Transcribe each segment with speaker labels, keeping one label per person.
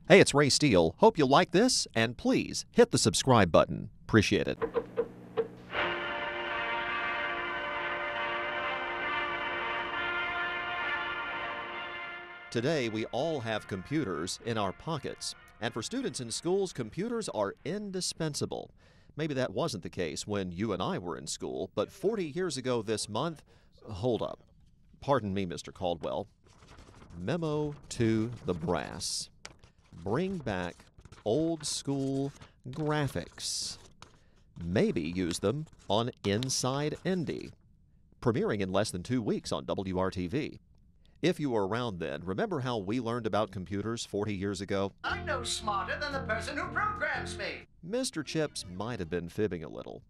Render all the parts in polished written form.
Speaker 1: Hey, it's Ray Steele. Hope you like this, and please hit the subscribe button. Appreciate it. Today, we all have computers in our pockets. And for students in schools, computers are indispensable. Maybe that wasn't the case when you and I were in school, but 40 years ago this month, hold up. Pardon me, Mr. Caldwell. Memo to the brass. Bring back old school graphics. Maybe use them on Inside Indy, premiering in less than 2 weeks on WRTV. If you were around then, remember how we learned about computers 40 years ago?
Speaker 2: I'm no smarter than the person who programs me.
Speaker 1: Mr. Chips might have been fibbing a little.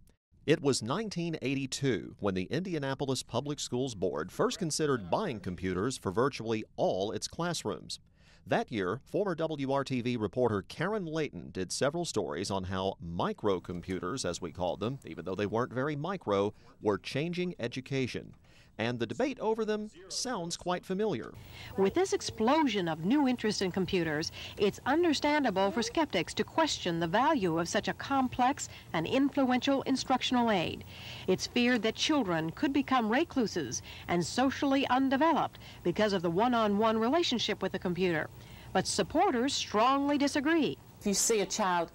Speaker 1: It was 1982 when the Indianapolis Public Schools Board first considered buying computers for virtually all its classrooms. That year, former WRTV reporter Karen Layton did several stories on how microcomputers, as we called them, even though they weren't very micro, were changing education. And the debate over them sounds quite familiar.
Speaker 3: With this explosion of new interest in computers, it's understandable for skeptics to question the value of such a complex and influential instructional aid. It's feared that children could become recluses and socially undeveloped because of the one-on-one relationship with the computer. But supporters strongly disagree.
Speaker 4: If you see a child's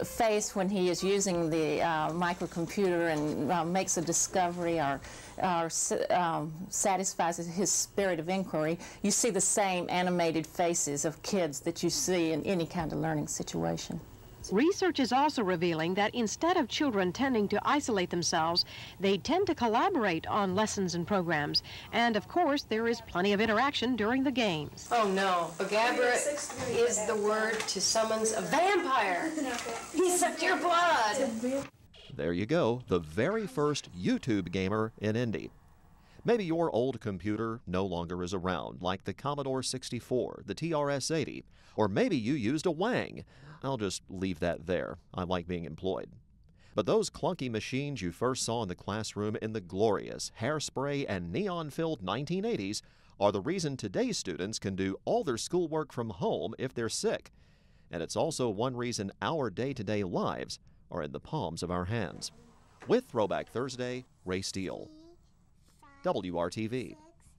Speaker 4: face when he is using the microcomputer and makes a discovery or satisfies his spirit of inquiry, you see the same animated faces of kids that you see in any kind of learning situation.
Speaker 3: Research is also revealing that instead of children tending to isolate themselves, they tend to collaborate on lessons and programs. And of course, there is plenty of interaction during the games.
Speaker 5: Oh no, Bagabra is the word to summons a vampire. He sucked your blood.
Speaker 1: There you go, the very first YouTube gamer in Indy. Maybe your old computer no longer is around, like the Commodore 64, the TRS-80, or maybe you used a Wang. I'll just leave that there. I like being employed. But those clunky machines you first saw in the classroom in the glorious hairspray and neon-filled 1980s are the reason today's students can do all their schoolwork from home if they're sick. And it's also one reason our day-to-day lives are in the palms of our hands. With Throwback Thursday, Ray Steele, WRTV.